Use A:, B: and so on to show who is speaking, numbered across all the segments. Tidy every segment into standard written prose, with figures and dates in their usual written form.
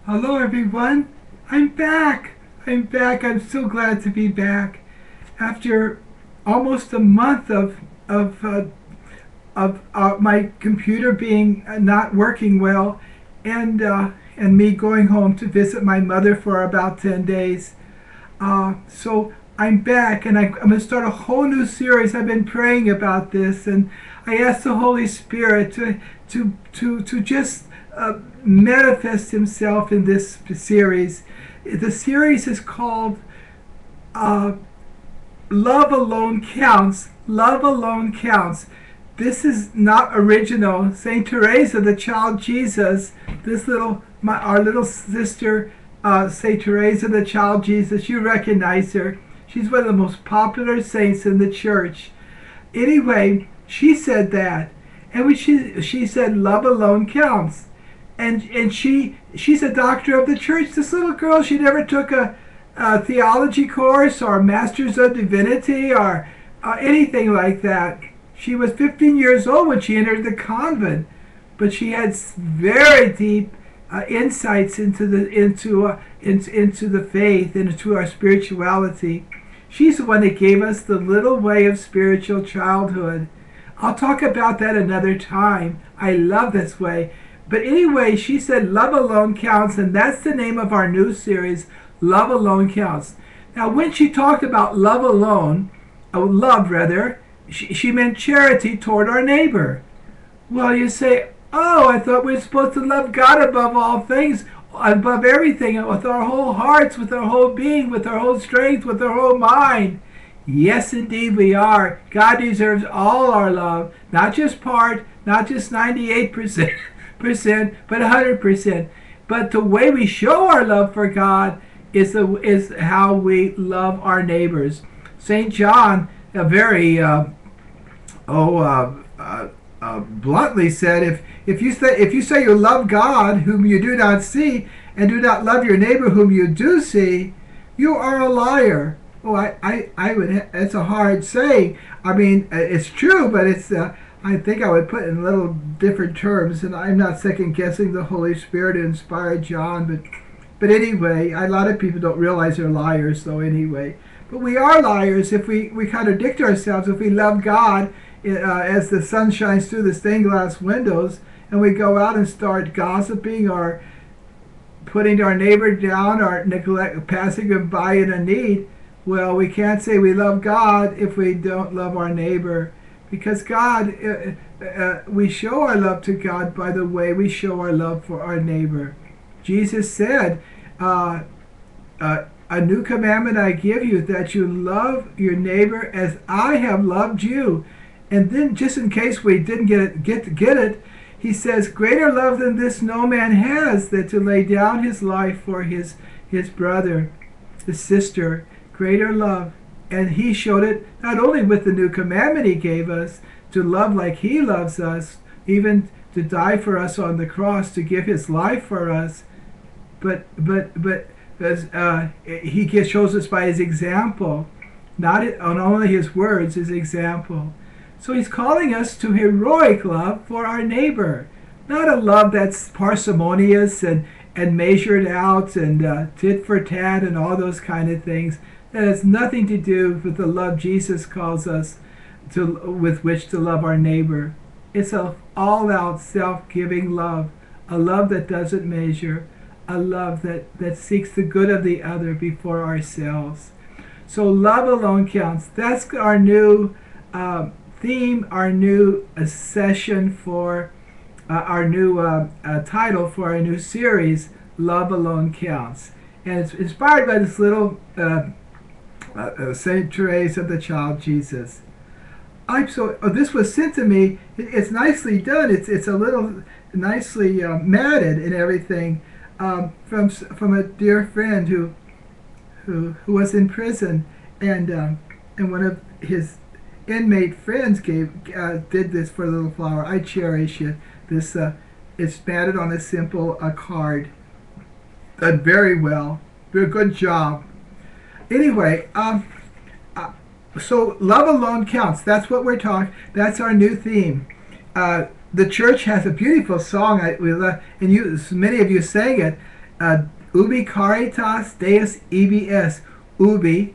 A: Hello, everyone. I'm back. I'm back. I'm so glad to be back after almost a month of my computer being not working well, and me going home to visit my mother for about 10 days. So I'm back, and I'm going to start a whole new series. I've been praying about this, and I asked the Holy Spirit to just manifest Himself in this series. The series is called uh, "Love Alone Counts." Love alone counts. This is not original. Saint Teresa, the child Jesus, our little sister, Saint Teresa, the child Jesus. You recognize her. She's one of the most popular saints in the church. Anyway, she said that, and she said love alone counts, and she's a doctor of the church. This little girl, she never took a theology course or masters of divinity or anything like that. She was 15 years old when she entered the convent, but she had very deep insights into the faith and into our spirituality. She's the one that gave us the little way of spiritual childhood. I'll talk about that another time. I love this way. But anyway, she said love alone counts, and that's the name of our new series, Love Alone Counts. Now, when she talked about love rather, she meant charity toward our neighbor. Well, you say, oh, I thought we were supposed to love God above all things, above everything, with our whole hearts, with our whole being, with our whole strength, with our whole mind. Yes, indeed we are. God deserves all our love, not just part, not just 98%, but 100%. But the way we show our love for God is how we love our neighbors. St. John, a very bluntly said, if you say you love God whom you do not see, and do not love your neighbor whom you do see, you are a liar. Oh, I would. It's a hard saying. I mean, it's true, but it's. I think I would put it in little different terms, and I'm not second guessing the Holy Spirit to inspire John, but anyway, a lot of people don't realize they're liars, though. Anyway, but we are liars if we contradict ourselves. If we love God as the sun shines through the stained glass windows, and we go out and start gossiping or putting our neighbor down or passing him by in a need, well, we can't say we love God if we don't love our neighbor. Because we show our love to God by the way we show our love for our neighbor. Jesus said, a new commandment I give you, that you love your neighbor as I have loved you. And then, just in case we didn't get it, he says, greater love than this no man has, than to lay down his life for his brother, his sister. Greater love. And he showed it not only with the new commandment he gave us, to love like he loves us, even to die for us on the cross, to give his life for us, but he shows us by his example, not on only his words, his example. So he's calling us to heroic love for our neighbor, not a love that's parsimonious and measured out and tit for tat and all those kind of things. That has nothing to do with the love Jesus calls us with which to love our neighbor. It's an all-out self-giving love, a love that doesn't measure, a love that seeks the good of the other before ourselves. So love alone counts. That's our new theme, our new session for our new title for our new series, Love Alone Counts. And it's inspired by this little Saint Teresa, the child Jesus. This was sent to me. It's nicely done. It's a little nicely matted and everything from a dear friend who was in prison, and one of his inmate friends did this for a little flower. I cherish it. This it's matted on a simple card. Done very well. Very good job. Anyway, so love alone counts. That's what we're talking. That's our new theme. The church has a beautiful song, and many of you sang it. Ubi caritas Deus EBS. Ubi,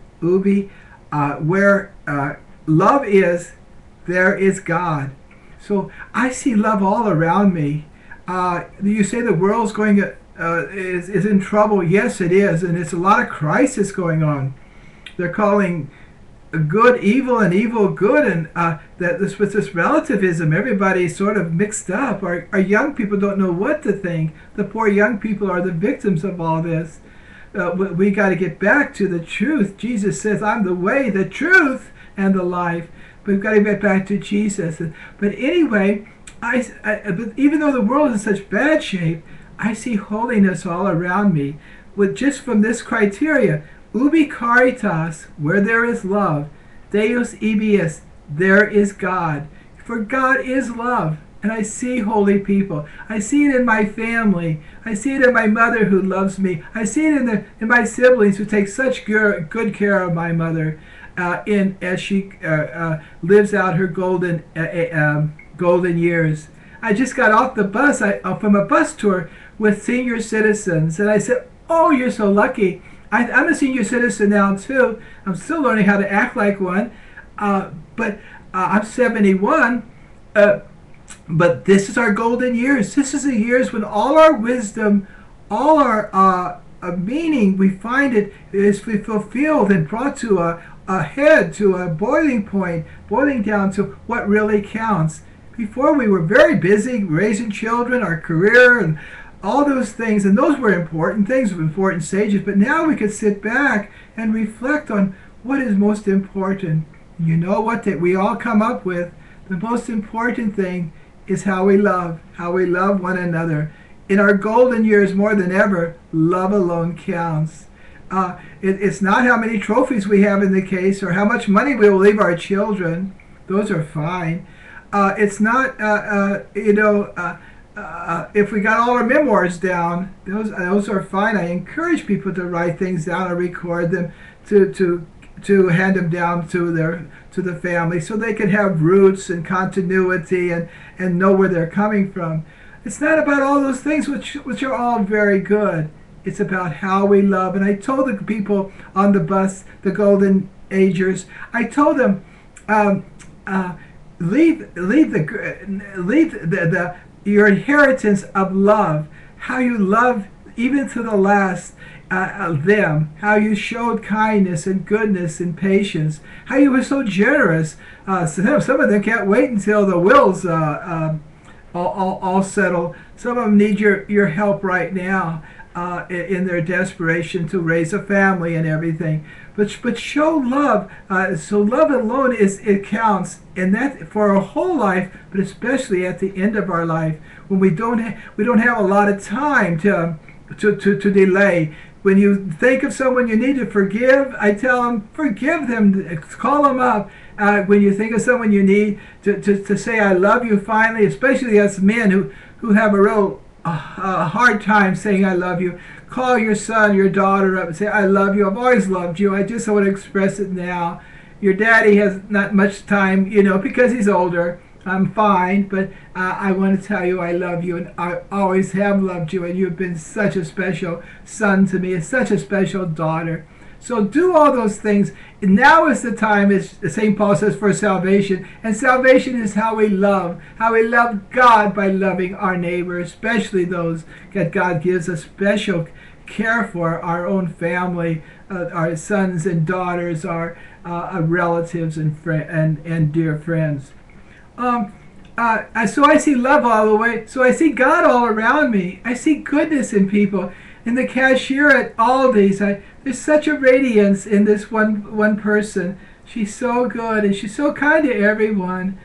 A: where love is, there is God. So I see love all around me. You say the world's going is in trouble. Yes, it is, and it's a lot of crisis going on. They're calling good evil and evil good, and that this with this relativism, everybody's sort of mixed up. Our young people don't know what to think. The poor young people are the victims of all this. We got to get back to the truth. Jesus says, "I'm the way, the truth, and the life." We've got to get back to Jesus. But anyway, but even though the world is in such bad shape, I see holiness all around me. With just from this criteria, ubi caritas, where there is love, Deus EBS, there is God. For God is love. And I see holy people. I see it in my family. I see it in my mother who loves me. I see it in my siblings who take such good care of my mother as she lives out her golden years. I just got off the bus from a bus tour with senior citizens, and I said, "Oh, you're so lucky." I'm a senior citizen now too. I'm still learning how to act like one, but I'm 71. But this is our golden years. This is the years when all our wisdom, all our meaning, we find it is fulfilled and brought to a head, to a boiling point, boiling down to what really counts. Before we were very busy raising children, our career, and all those things, and those were important things, important stages, but now we could sit back and reflect on what is most important. You know what that we all come up with? The most important thing is how we love one another. In our golden years, more than ever, love alone counts. It's not how many trophies we have in the case or how much money we will leave our children. Those are fine. It's not, if we got all our memoirs down, those are fine. I encourage people to write things down or record them to hand them down to the family so they can have roots and continuity and know where they're coming from. It's not about all those things which are all very good. It's about how we love. And I told the people on the bus, the Golden Agers, I told them, leave your inheritance of love, how you love even to the last them, how you showed kindness and goodness and patience, how you were so generous. Some of them can't wait until the wills all settle. Some of them need your help right now in their desperation to raise a family and everything. But show love. So love alone it counts, and that for our whole life, but especially at the end of our life when we don't have a lot of time to delay. When you think of someone you need to forgive, I tell them, forgive them, call them up. When you think of someone you need to say I love you finally, especially us men who have a real hard time saying I love you, call your son, your daughter up and say, I love you, I've always loved you, I just want to express it now. Your daddy has not much time, because he's older. I'm fine, but I want to tell you I love you, and I always have loved you, and you've been such a special son to me, and such a special daughter. So do all those things. Now is the time, as St. Paul says, for salvation. And salvation is how we love God by loving our neighbor, especially those that God gives us special care for, our own family, our sons and daughters, our relatives and dear friends. So I see love all the way. So I see God all around me. I see goodness in people. In the cashier at Aldi's, there's such a radiance in this one person. She's so good and she's so kind to everyone.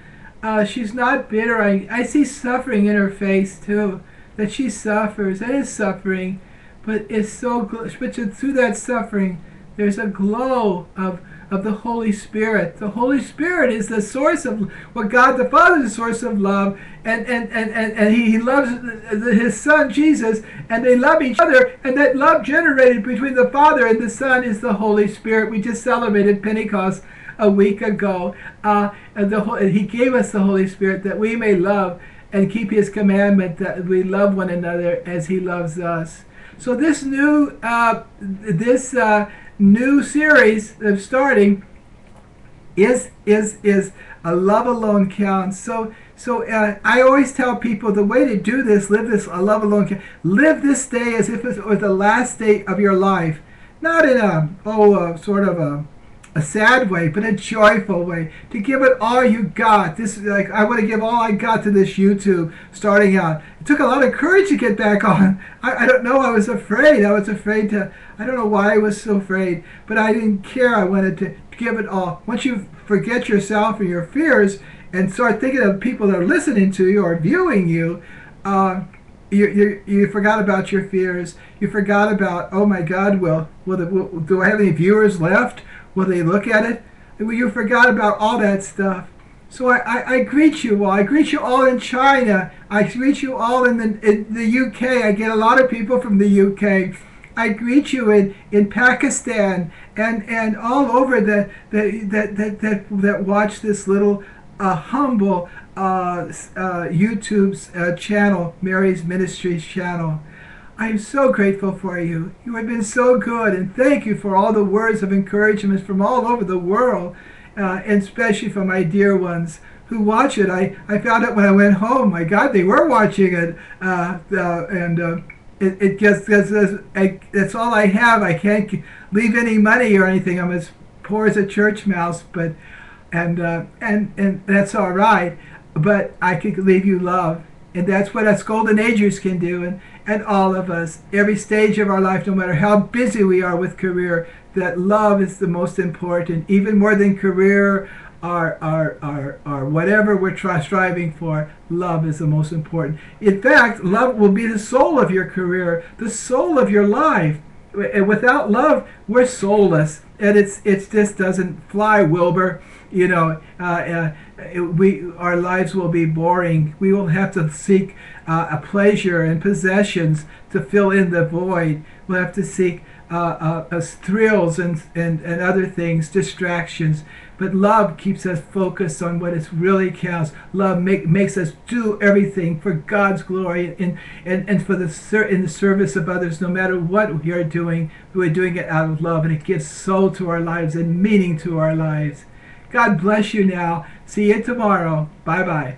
A: She's not bitter. I see suffering in her face too. That she suffers. That is suffering, but it's so good. But through that suffering, there's a glow of the Holy Spirit. The Holy Spirit is the source of what God the Father is the source of love, and he loves his Son Jesus, and they love each other, and that love generated between the Father and the Son is the Holy Spirit. We just celebrated Pentecost a week ago. He gave us the Holy Spirit that we may love and keep His commandment that we love one another as He loves us. So this new series of starting is a love alone counts. So I always tell people the way to do this, live this a love alone counts. Live this day as if it was the last day of your life, not in sort of a sad way, but a joyful way. To give it all you got. This is like, I want to give all I got to this YouTube starting out. It took a lot of courage to get back on. I don't know. I was afraid. I don't know why I was so afraid, but I didn't care. I wanted to give it all. Once you forget yourself and your fears and start thinking of people that are listening to you or viewing you, you forgot about your fears. You forgot about, oh my God, do I have any viewers left? Will they look at it? You forgot about all that stuff. So I greet you all. I greet you all in China. I greet you all in the UK. I get a lot of people from the UK. I greet you in Pakistan and all over that watch this little humble YouTube channel, Mary's Ministry's channel. I am so grateful for you. You have been so good, and thank you for all the words of encouragement from all over the world, and especially from my dear ones who watch it. I found out when I went home, my God, they were watching it, it just, that's all I have. I can't leave any money or anything. I'm as poor as a church mouse, but and that's all right. But I could leave you love, and that's what us golden agers can do, and all of us, every stage of our life, no matter how busy we are with career, that love is the most important, even more than career or whatever we're striving for. Love is the most important. In fact, love will be the soul of your career, the soul of your life. And without love, we're soulless, and it just doesn't fly, Wilbur. You know, our lives will be boring. We will have to seek a pleasure and possessions to fill in the void. We'll have to seek thrills and other things, distractions. But love keeps us focused on what it really counts. Love makes us do everything for God's glory and for in the service of others. No matter what we are doing, we're doing it out of love, and it gives soul to our lives and meaning to our lives. God bless you now. See you tomorrow. Bye-bye.